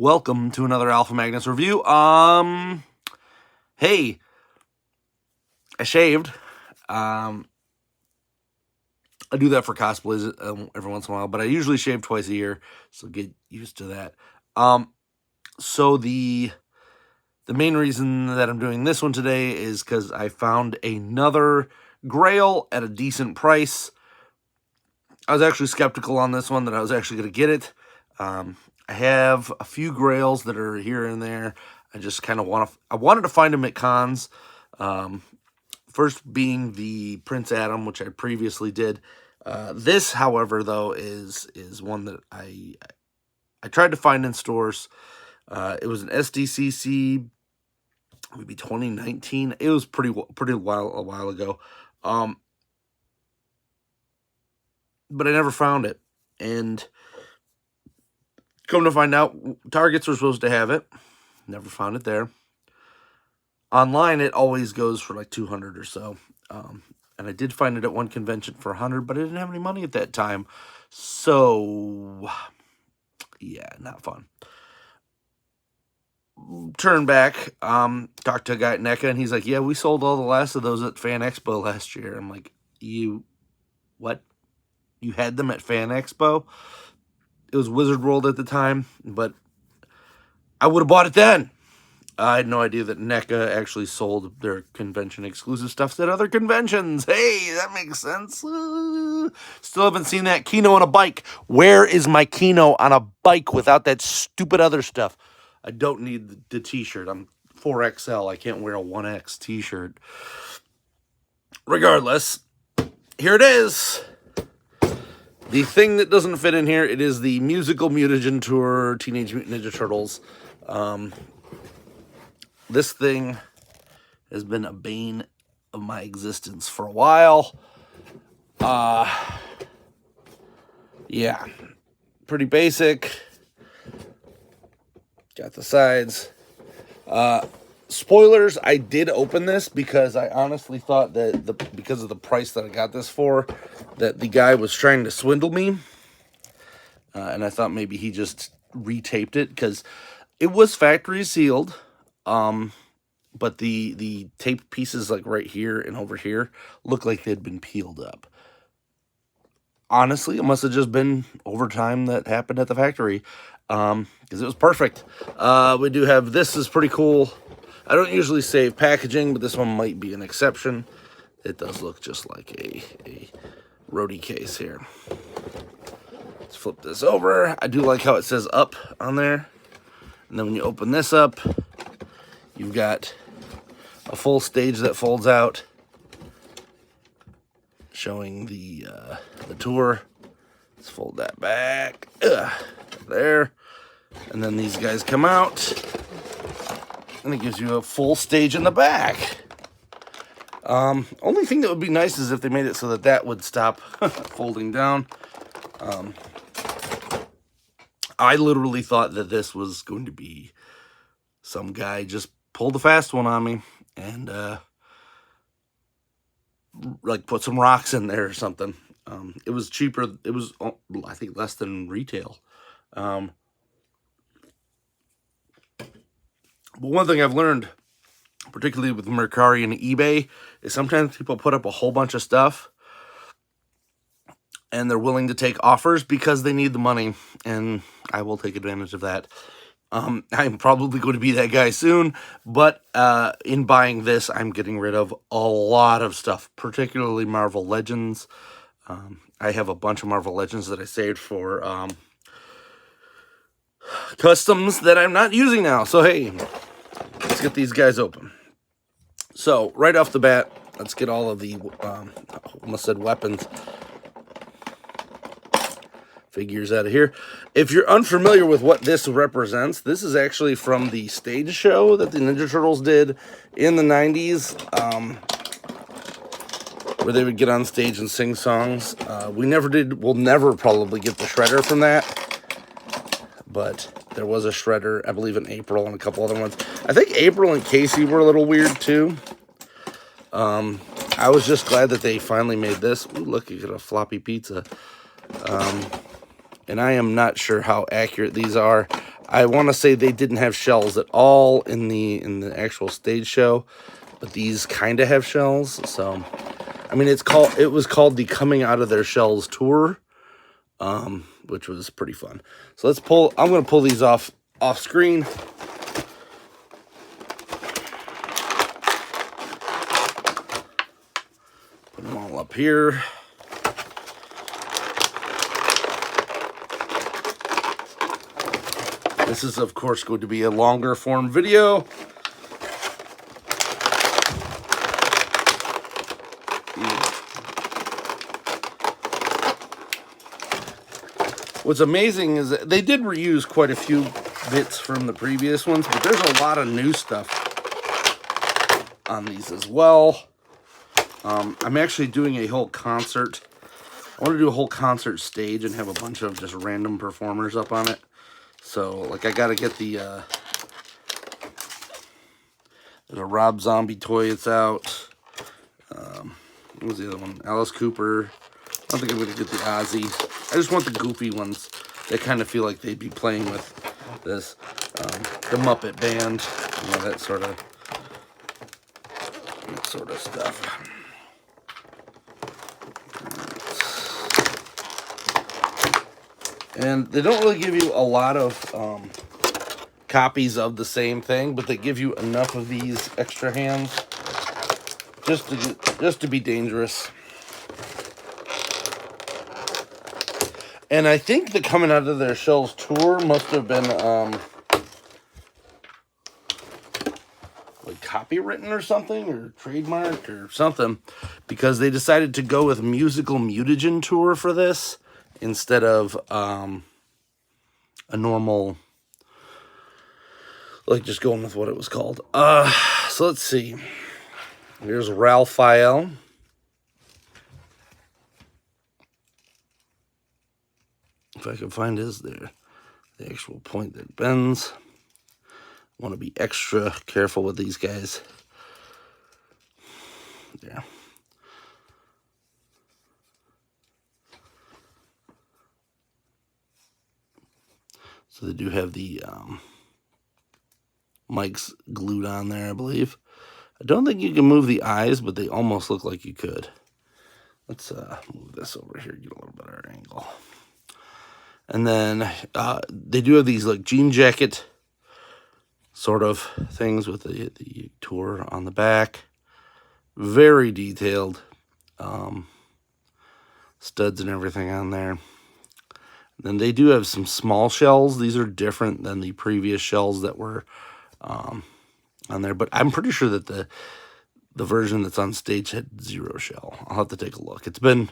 Welcome to another Alpha Magnus review. Hey, I shaved. I do that for cosplays every once in a while, but I usually shave twice a year, so get used to that. So the main reason that I'm doing this one today is because I found another Grail at a decent price. I was actually skeptical on this one that I was actually going to get it. I have a few Grails that are here and there. I just kind of wanted to find them at cons. First being the Prince Adam, which I previously did. This, however, though, is one that I tried to find in stores. It was an SDCC, maybe 2019. It was a while ago. But I never found it. And come to find out, Targets were supposed to have it. Never found it there. Online, it always goes for like 200 or so. And I did find it at one convention for 100, but I didn't have any money at that time. So, yeah, not fun. Turn back, talked to a guy at Neca, and he's like, yeah, we sold all the last of those at Fan Expo last year. I'm like, what? You had them at Fan Expo? It was Wizard World at the time, but I would have bought it then. I had no idea that NECA actually sold their convention-exclusive stuff at other conventions. Hey, that makes sense. Still haven't seen that Kino on a bike. Where is my Kino on a bike without that stupid other stuff? I don't need the t-shirt. I'm 4XL. I can't wear a 1X t-shirt. Regardless, here it is. The thing that doesn't fit in here, it is the musical Mutagen Tour Teenage Mutant Ninja Turtles. This thing has been a bane of my existence for a while. Yeah, pretty basic. Got the sides. Spoilers, I did open this because I honestly thought that because of the price that I got this for, that the guy was trying to swindle me. And I thought maybe he just retaped it because it was factory sealed. But the taped pieces like right here and over here look like they'd been peeled up. Honestly, it must have just been overtime that happened at the factory. Because it was perfect. We do have, this is pretty cool. I don't usually save packaging, but this one might be an exception. It does look just like a roadie case here. Let's flip this over. I do like how it says up on there. And then when you open this up, you've got a full stage that folds out, showing the tour. Let's fold that back. There. And then these guys come out. And it gives you a full stage in the back. Only thing that would be nice is if they made it so that would stop folding down. I literally thought that this was going to be some guy just pulled a fast one on me and like put some rocks in there or something. It was cheaper. It was, I think, less than retail. But one thing I've learned, particularly with Mercari and eBay, is sometimes people put up a whole bunch of stuff and they're willing to take offers because they need the money, and I will take advantage of that. I'm probably going to be that guy soon, but in buying this, I'm getting rid of a lot of stuff, particularly Marvel Legends. I have a bunch of Marvel Legends that I saved for customs that I'm not using now. So, hey, let's get these guys open. So, right off the bat, let's get all of the, almost said weapons, figures out of here. If you're unfamiliar with what this represents, this is actually from the stage show that the Ninja Turtles did in the 90s, where they would get on stage and sing songs. We'll never probably get the Shredder from that, but there was a Shredder, I believe, in April and a couple other ones. I think April and Casey were a little weird, too. I was just glad that they finally made this. Ooh, look, you got a floppy pizza. and I am not sure how accurate these are. I want to say they didn't have shells at all in the actual stage show, but these kind of have shells. So, I mean, it was called the Coming Out of Their Shells Tour, which was pretty fun. So I'm going to pull these off screen. Put them all up here. This is, of course, going to be a longer form video. What's amazing is that they did reuse quite a few bits from the previous ones, but there's a lot of new stuff on these as well. I'm actually doing a whole concert. I want to do a whole concert stage and have a bunch of just random performers up on it. So, like, I got to get there's a Rob Zombie toy that's out. What was the other one? Alice Cooper. I don't think I'm going to get the Ozzy. I just want the goofy ones that kind of feel like they'd be playing with this. The Muppet Band. You know, that sort of stuff. And they don't really give you a lot of copies of the same thing, but they give you enough of these extra hands just to be dangerous. And I think the Coming Out of Their Shells tour must have been like copywritten or something, or trademarked or something, because they decided to go with musical Mutagen tour for this instead of a normal, like, just going with what it was called. So let's see. Here's Raphael. If I can find the actual point that bends. Want to be extra careful with these guys. Yeah. So they do have the mics glued on there, I believe. I don't think you can move the eyes, but they almost look like you could. Let's move this over here, get a little better angle. And then they do have these like jean jacket sort of things with the tour on the back. Very detailed. Studs and everything on there. And then they do have some small shells. These are different than the previous shells that were on there. But I'm pretty sure that the version that's on stage had 0 shell. I'll have to take a look. It's been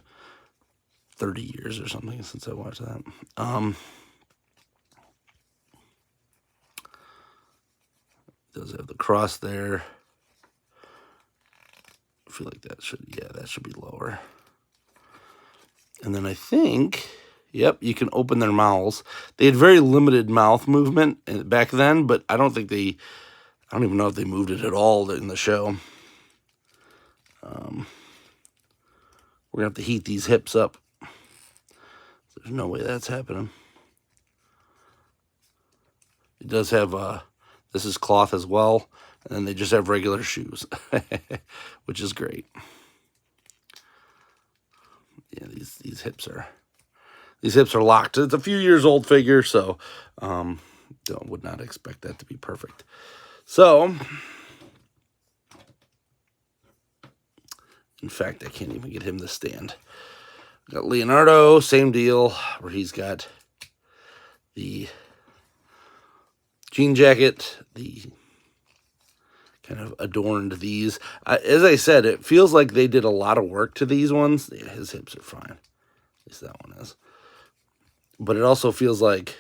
30 years or something since I watched that. Does have the cross there. I feel like that should be lower. And then I think, yep, you can open their mouths. They had very limited mouth movement back then, but I don't even know if they moved it at all in the show. We're going to have to heat these hips up. There's no way that's happening. It does have, this is cloth as well, and then they just have regular shoes, which is great. Yeah, these hips are locked. It's a few years old figure, so would not expect that to be perfect. So, in fact, I can't even get him to stand. Got Leonardo, same deal, where he's got the jean jacket, the kind of adorned these. As I said, it feels like they did a lot of work to these ones. Yeah, his hips are fine. At least that one is. But it also feels like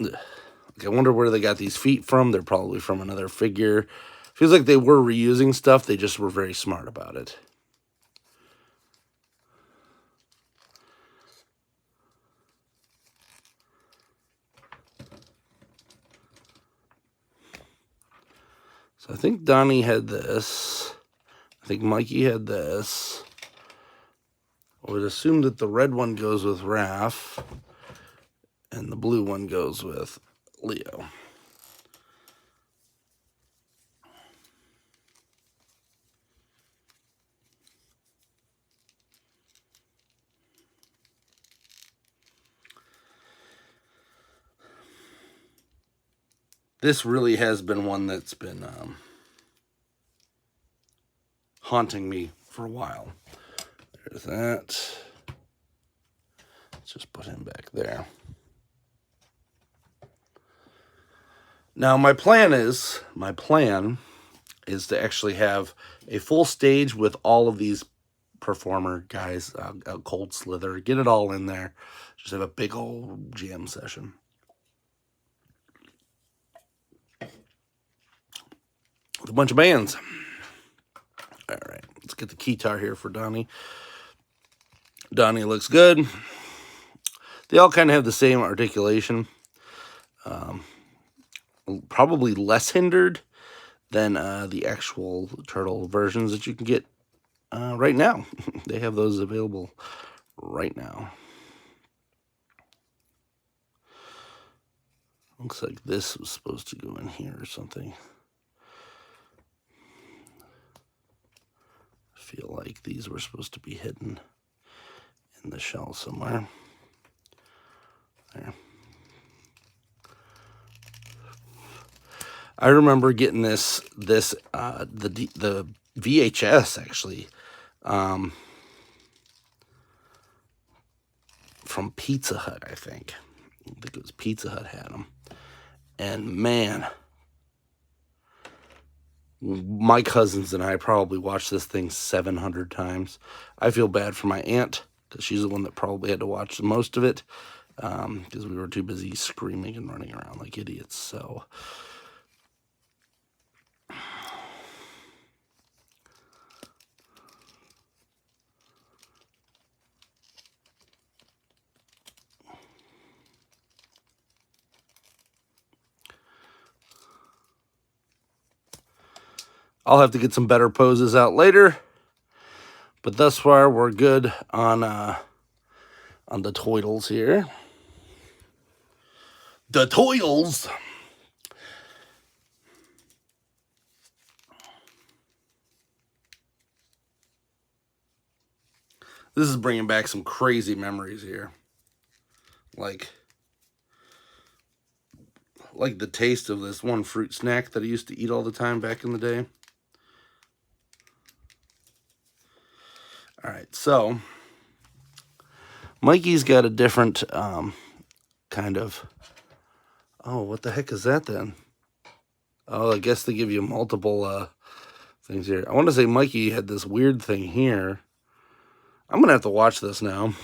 I wonder where they got these feet from. They're probably from another figure. Feels like they were reusing stuff. They just were very smart about it. So I think Donnie had this. I think Mikey had this. would assume that the red one goes with Raph, and the blue one goes with Leo. This really has been one that's been haunting me for a while. There's that. Let's just put him back there. Now my plan is to actually have a full stage with all of these performer guys, a Cold Slither, get it all in there. Just have a big old jam session. With a bunch of bands. All right, let's get the keytar here for Donnie. Donnie looks good. They all kind of have the same articulation. Probably less hindered than the actual turtle versions that you can get right now. They have those available right now. Looks like this was supposed to go in here or something. I feel like these were supposed to be hidden in the shell somewhere. There. I remember getting the VHS actually from Pizza Hut, I think it was Pizza Hut had them, and man, my cousins and I probably watched this thing 700 times. I feel bad for my aunt because she's the one that probably had to watch the most of it because we were too busy screaming and running around like idiots. So I'll have to get some better poses out later, but thus far we're good on the toidles here. The toidles. This is bringing back some crazy memories here, like the taste of this one fruit snack that I used to eat all the time back in the day. All right, so Mikey's got a different kind of... Oh, what the heck is that then? Oh, I guess they give you multiple things here. I want to say Mikey had this weird thing here. I'm going to have to watch this now.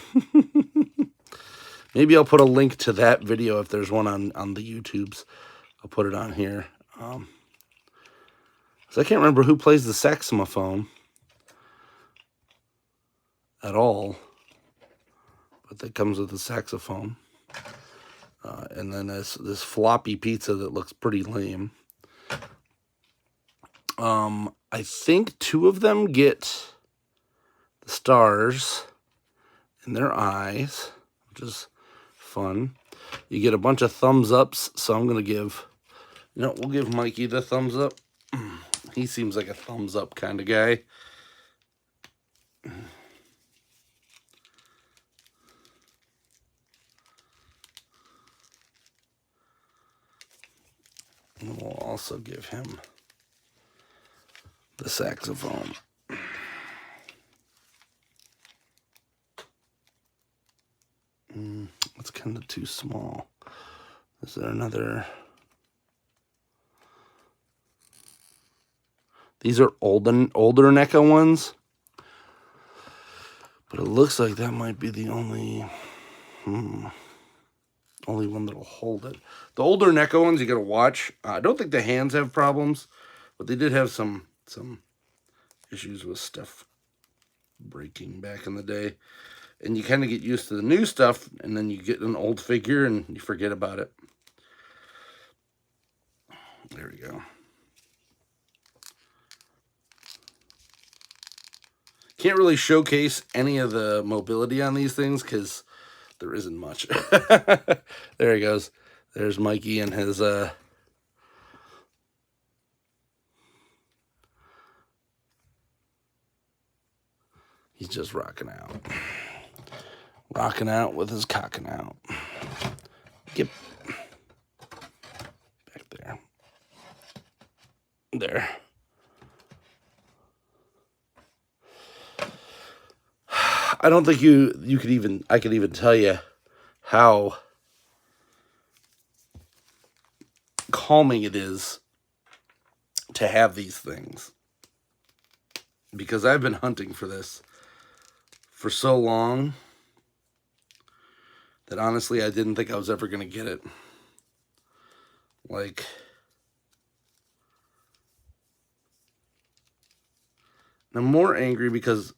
Maybe I'll put a link to that video if there's one on the YouTubes. I'll put it on here. So I can't remember who plays the saxophone at all, but that comes with the saxophone. And then this floppy pizza that looks pretty lame. I think 2 of them get the stars in their eyes, which is fun. You get a bunch of thumbs ups, so I'm going to give... we'll give Mikey the thumbs up. He seems like a thumbs up kind of guy. And we'll also give him the saxophone. It's kind of too small. Is there another? These are older Neca ones, but it looks like that might be the only one that'll hold it. The older Neca ones you gotta watch. I don't think the hands have problems, but they did have some issues with stuff breaking back in the day. And you kind of get used to the new stuff, and then you get an old figure and you forget about it. There we go. Can't really showcase any of the mobility on these things because there isn't much. There he goes. There's Mikey and his he's just rocking out. Rocking out with his cocking out. Get back there. There. I don't think I could even tell you how calming it is to have these things. Because I've been hunting for this for so long that honestly I didn't think I was ever going to get it. Like, I'm more angry because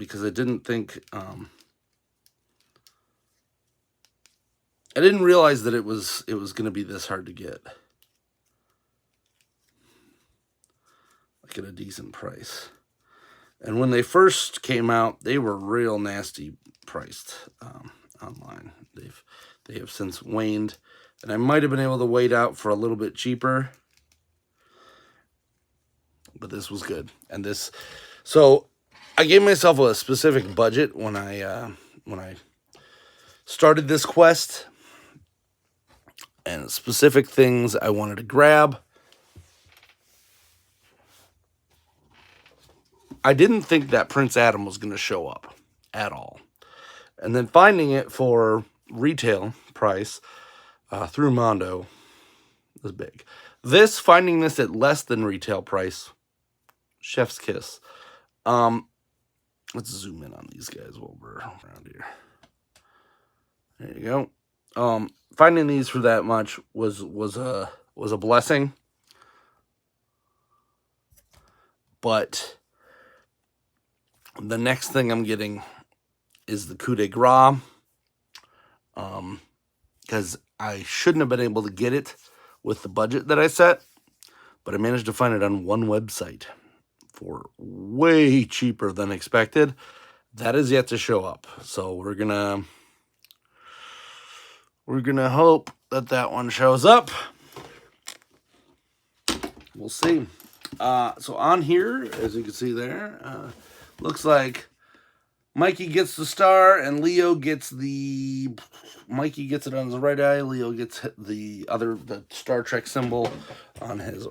I didn't think, I didn't realize that it was going to be this hard to get. Like at a decent price. And when they first came out, they were real nasty priced online. They have since waned, and I might have been able to wait out for a little bit cheaper. But this was good. And this, so I gave myself a specific budget when I started this quest, and specific things I wanted to grab. I didn't think that Prince Adam was going to show up at all. And then finding it for retail price through Mondo was big. Finding this at less than retail price, chef's kiss. Let's zoom in on these guys while we're around here. There you go. Finding these for that much was a blessing. But the next thing I'm getting is the coup de grace. Because I shouldn't have been able to get it with the budget that I set. But I managed to find it on one website for way cheaper than expected. That is yet to show up. So we're gonna hope that one shows up. We'll see. So on here, as you can see there, looks like Mikey gets the star and Leo gets Mikey gets it on his right eye. Leo gets the Star Trek symbol on his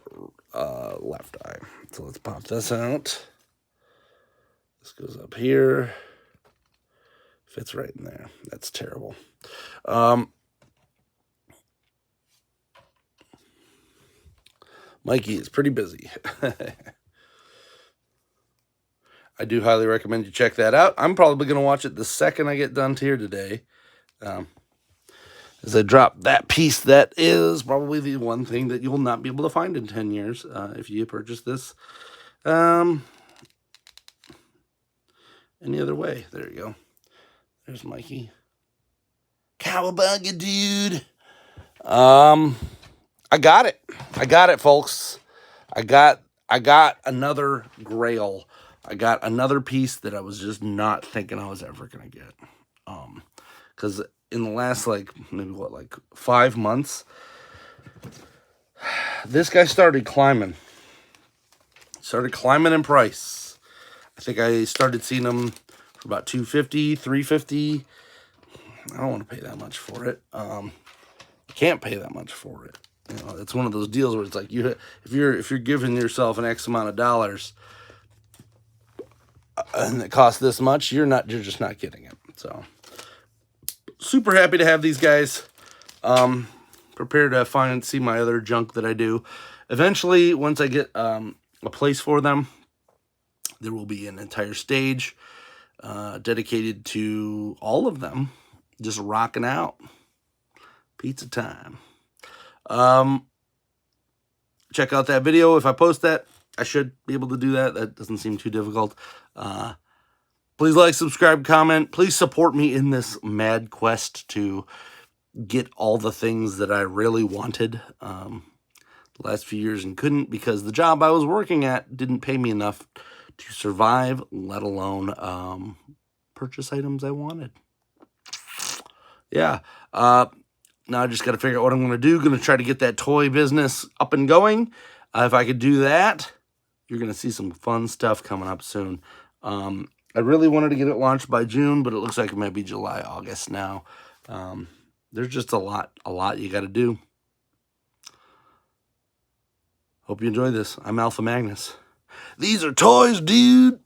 left eye. So let's pop this out. This goes up here. Fits right in there. That's terrible. Mikey is pretty busy. I do highly recommend you check that out. I'm probably going to watch it the second I get done here today. As I drop that piece, that is probably the one thing that you will not be able to find in 10 years if you purchase this any other way. There you go. There's Mikey. Cowabunga, dude. I got it. I got it, folks. I got another Grail. I got another piece that I was just not thinking I was ever going to get. Because in the last, maybe 5 months, this guy started climbing. Started climbing in price. I think I started seeing him for about $250, $350. I don't want to pay that much for it. I can't pay that much for it. You know, it's one of those deals where it's like if you're giving yourself an X amount of dollars and it costs this much, you're just not getting it. So super happy to have these guys. Prepared to see my other junk that I do. Eventually, once I get a place for them, there will be an entire stage dedicated to all of them, just rocking out. Pizza time. Check out that video. If I post that, I should be able to do that. That doesn't seem too difficult. Please like, subscribe, comment. Please support me in this mad quest to get all the things that I really wanted the last few years and couldn't because the job I was working at didn't pay me enough to survive, let alone purchase items I wanted. Yeah. Now I just got to figure out what I'm going to do. Going to try to get that toy business up and going. If I could do that, you're going to see some fun stuff coming up soon. I really wanted to get it launched by June, but it looks like it might be July, August now. There's just a lot you got to do. Hope you enjoy this. I'm Alpha Magnus. These are toys, dude.